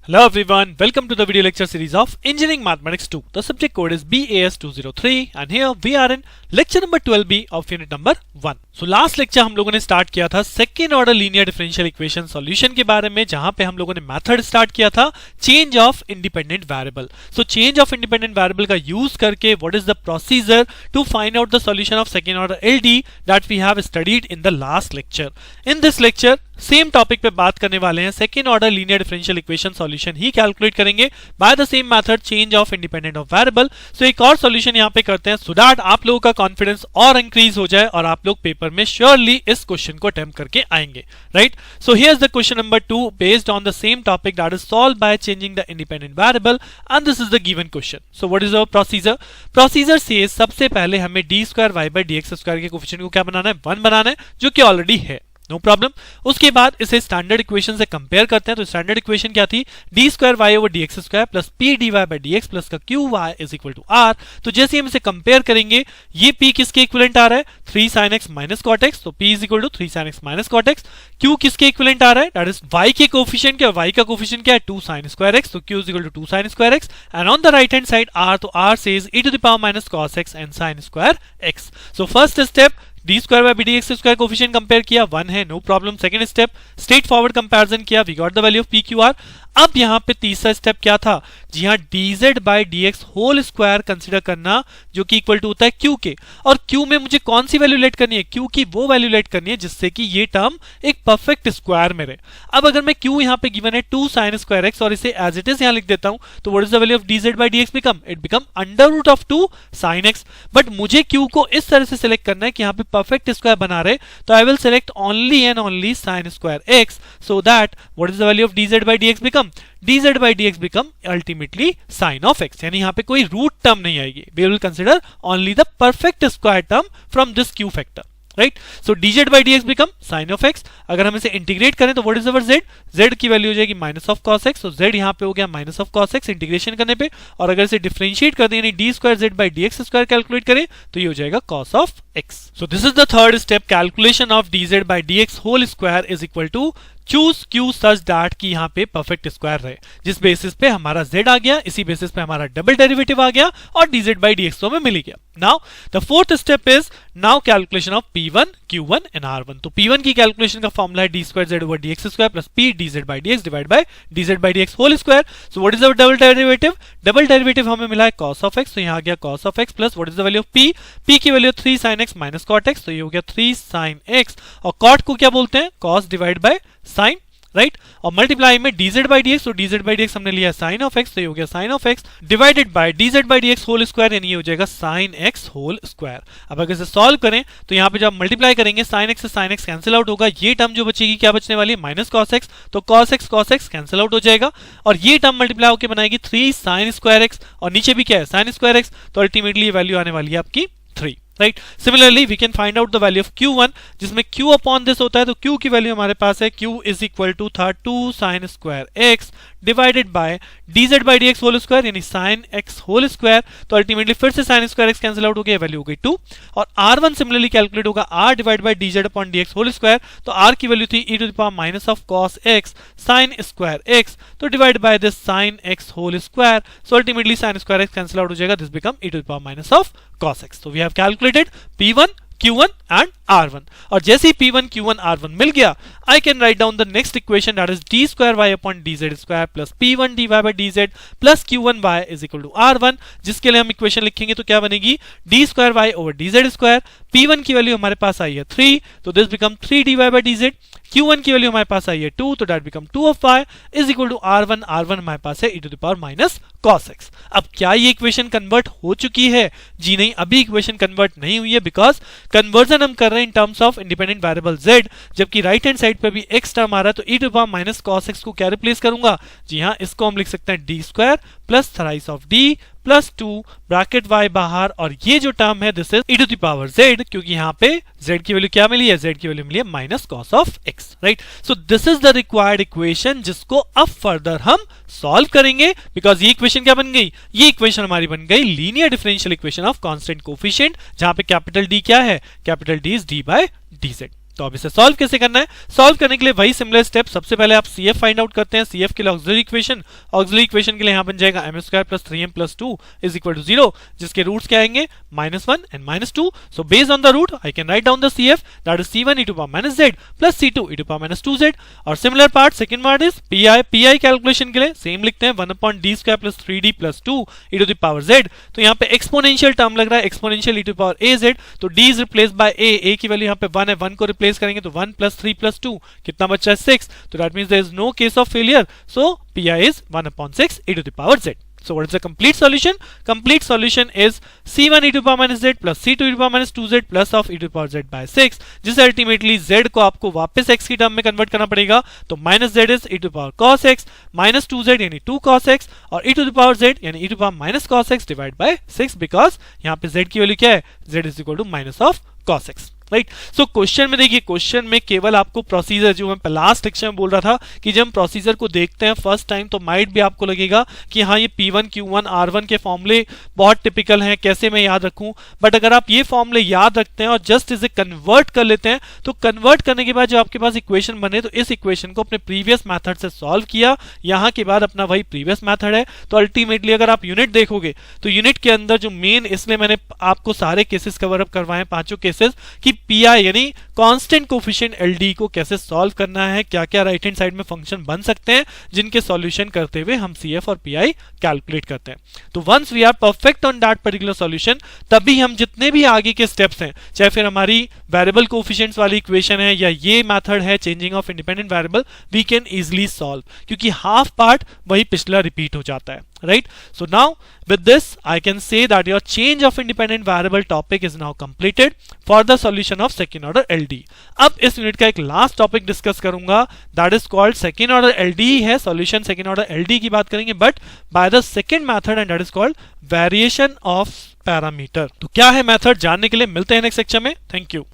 Hello everyone, welcome to the video lecture series of Engineering Mathematics 2. The subject code is BAS203 and here we are in lecture number 12B of unit number 1. So last lecture हम लोगों ने start किया था second order linear differential equation solution के बारे में, जहां पे हम लोगों ने मेथड स्टार्ट किया था change of independent variable. So change of independent variable का यूज करके what is the procedure to find out the solution of second order LD that we have studied in the last lecture. In this lecture same topic पे बात करने वाले हैं, second order linear differential equation solution ही calculate करेंगे by the same method change of independent of variable. So एक और solution यहां पे करते हैं सो दैट आप लोगों का कॉन्फिडेंस और इंक्रीज हो जाए और आप लोग पेपर में श्योरली इस क्वेश्चन को अटेम्प्ट करके आएंगे, right. So here is the question number 2 based on the same topic that is solved by changing the independent variable and this is the given question. So what is our procedure? Procedure से सबसे पहले हमें d2y/dx² के coefficient को क्या बनाना है, 1 बनाना है, जो कि ऑलरेडी है, नो प्रॉब्लम. उसके बाद इसे स्टैंडर्ड इक्वेशन से कंपेयर करते हैं. तो स्टैंडर्ड इक्वेशन क्या थी, d2y/dx² plus p dy/dx plus का qy is equal to r. तो जैसे हम इसे कंपेयर करेंगे, ये p किसके इक्विवेलेंट आ रहा है, 3 sin x minus cot x. तो p is equal to 3 sin x minus cot x. q किसके इक्विवेलेंट आ रहा है, दैट इज y के कोफिशिएंट के, y का कोफिशिएंट क्या है, 2 sin square x. तो q is equal to 2 sin square x and on the right hand side r. तो r says e to the power minus cos x and sin square x. So first step d2y/dx² coefficient compare किया, 1 है, no problem. Second step straightforward comparison किया, we got the value of pqr. अब यहां पे तीसरा step क्या था, जी हां, dz/dx होल स्क्वायर कंसीडर करना जो कि इक्वल टू होता है q के. और q में मुझे कौन सी वैल्यू लेट करनी है, q की वो वैल्यू लेट करनी है जिससे कि ये टर्म एक परफेक्ट स्क्वायर में रहे. अब अगर मैं q यहां पे गिवन है 2 sin square x और इसे एज इट इज यहां लिख देता हूं, तो what is the value of dz/dx become, it become under root of 2 sin x. But मुझे q को इस तरह से सिलेक्ट करना है कि यहां पे परफेक्ट स्क्वायर बना रहे, तो I will select only and only sin square x, so that what is the value of dz/dx become, dz/dx become ultimately sin of x. यानी यहां पे कोई रूट टर्म नहीं आएगी, we will consider only the perfect square term from this q factor, right. So dz/dx become sin of x. अगर हम इसे integrate करें तो what is our z, z की वैल्यू हो जाएगी माइनस ऑफ cos x. तो z यहां पे हो गया minus of cos x integration करने पे, और अगर इसे डिफरेंशिएट कर दें यानी d2z/dx² कैलकुलेट करें तो ये हो जाएगा cos of x. So this is the third step, calculation of dz/dx whole square is equal to choose q such that कि यहां पे परफेक्ट स्क्वायर रहे. जिस बेसिस पे हमारा z आ गया, इसी बेसिस पे हमारा डबल डेरिवेटिव आ गया और dz/dx तो हमें मिल गया. Now the fourth step is now calculation of p1, q1 and r1. तो p1 की कैलकुलेशन का फॉर्मूला है d2z/dx² plus p dz/dx divide by dz/dx whole square. So what is our double derivative, double derivative हमें मिला है cos of x. तो यहां आ गया cos of x plus what is the value of p की value 3 sin x minus cot x. तो ये हो गया 3 sin x और cot को क्या बोलते हैं, cos divide by sin, right. और मल्टीप्लाई में dz/dx, तो dz/dx हमने लिया sin of x, तो ये हो गया sin of x divided by dz/dx whole square, यानी ये हो जाएगा sin x होल स्क्वायर. अब अगर इसे सॉल्व करें तो यहाँ पे जब मल्टीप्लाई करेंगे sin x से sin x कैंसिल आउट होगा, ये टर्म जो बचेगी क्या बचने वाली है, माइनस cos x. तो cos x कैंसिल आउट हो जाएगा और ये टर्म मल्टीप्लाई होकर बनाएगी 3 sin square x और नीचे भी क्या है sin square x. तो अल्टीमेटली ये वैल्यू आने वाली है आपकी 3, right. Similarly we can find out the value of q1 जिसमें q अपॉन दिस होता है. तो q की वैल्यू हमारे पास है, q इज इक्वल टू था 2 sin square x divided by dz/dx whole square यानी sin x होल स्क्वायर. तो अल्टीमेटली फिर से sin square x cancel out हो गया, वैल्यू हो गई 2. और r1 सिमिलरली कैलकुलेट होगा r divide by dz upon dx whole square. तो r की वैल्यू थी e to the power minus of cos x sin square x. तो divide by this sin x whole square. So ultimately sin square x cancel out हो जाएगा, this become e to the power minus of cos x. तो we have calculated p1, q1 and r1. और जैसे ही p1, q1, r1 मिल गया, I can write down the next equation that is d2y upon dz² plus p1 dy by dz plus q1y is equal to r1. जिसके लिए हम equation लिखेंगे तो क्या बनेगी, d2y over dz². p1 की value हमारे पास आई है 3, तो this become 3 dy by dz. q1 की वैल्यू हमारे पास आई है 2, तो that become 2 of y is equal to r1. r1 हमारे पास है e to the power minus cos x. अब क्या ये इक्वेशन कन्वर्ट हो चुकी है, जी नहीं, अभी इक्वेशन कन्वर्ट नहीं हुई है बिकॉज कन्वर्जन हम कर रहे हैं in terms of independent variable z, जबकि राइट हैंड साइड पे भी x टर्म आ रहा है. तो e to the power minus cos x को क्या रिप्लेस करूंगा, जी हाँ, इसको हम लिख सकते हैं d² plus thrice of d plus 2 bracket y बाहर, और ये जो टर्म है this is e to the power z, क्योंकि यहाँ पे z की वैल्यू क्या मिली है, z की वैल्यू मिली है minus cos of x, right. So this is the required equation जिसको अब फर्दर हम सॉल्व करेंगे बिकॉज ये इक्वेशन क्या बन गई, ये इक्वेशन हमारी बन गई linear differential equation of constant coefficient, जहां पे कैपिटल D क्या है, capital D is d by dz. तो अब इसे सॉल्व कैसे करना है? सॉल्व करने के लिए वही सिमिलर स्टेप, सबसे पहले आप CF फाइंड आउट करते हैं। CF के लिए ऑक्सिलरी इक्वेशन के लिए यहां बन जाएगा m² + 3m + 2 = 0, जिसके रूट्स क्या आएंगे -1 and -2। So based on the root I can write down the CF, that is C1 e to the power -z + C2 e to the power -2z। और similar part second part is PI calculation के लिए same लिखते हैं 1/d² + 3d + 2 e to the power z। तो यहाँ पे exponential term लग रहा है, exponential e to the power az, तो d is replaced by a की वैल्यू यहाँ पे 1 है, 1 को रिप्लेस करेंगे तो 1 + 3 + 2 कितना बच्चा है 6। तो that means there is no case of failure, so PI is 1/6 e to the power z। So what is the complete solution? Complete solution is C1 e to the power -z + C2 e to the power -2z plus of e to the power z by 6, जिसे ultimately z को आपको वापस x की term में convert करना पड़ेगा। तो -z is e to the power cos x, -2z यानी 2 cos x, और e to the power z यानी e to the power -cos x divide by 6, because यहाँ पे z की वैल्यू क्या है, z is equal to -cos x, right. So question में देखिए, क्वेश्चन में केवल आपको प्रोसीजर, जो मैं लास्ट लेक्चर में बोल रहा था कि जब हम प्रोसीजर को देखते हैं फर्स्ट टाइम तो माइट भी आपको लगेगा कि हाँ ये P1 Q1 R1 के फॉर्मूले बहुत टिपिकल हैं, कैसे मैं याद रखूं। बट अगर आप ये फॉर्मूले याद रखते हैं और जस्ट इसे कन्वर्ट कर लेते हैं, तो कन्वर्ट करने के बाद जो आपके पास इक्वेशन बने, तो इस इक्वेशन को अपने प्रीवियस मैथड से सॉल्व किया, यहाँ के बाद अपना वही प्रीवियस मैथड है। तो अल्टीमेटली अगर आप यूनिट देखोगे तो यूनिट के अंदर जो मेन, इसलिए मैंने आपको सारे केसेस कवर अप करवाए, पांचों केसेस, कि PI यानी कांस्टेंट कोफिशिएंट LD को कैसे सॉल्व करना है, क्या क्या राइट हैंड साइड में फंक्शन बन सकते हैं जिनके सॉल्यूशन करते हुए हम CF और PI कैलकुलेट करते हैं। तो once we are perfect on that particular solution, तभी हम जितने भी आगे के स्टेप्स हैं, चाहे फिर हमारी वेरिएबल कोफिशिएंट्स वाली इक्वेशन है या ये मेथड है changing of independent variable, we can easily solve, क्योंकि हाफ पार्ट वही पिछला रिपीट हो जाता है, right? So now with this I can say that your change of independent variable topic is now completed for the solution of second order LD। अब इस unit का एक लास्ट टॉपिक डिस्कस करूंगा, that is called second order LD है, solution second order LD की बात करेंगे, but by the second method and that is called variation of parameter। तो क्या है मेथड, जानने के लिए मिलते हैं नेक्स्ट सेक्शन में। Thank you.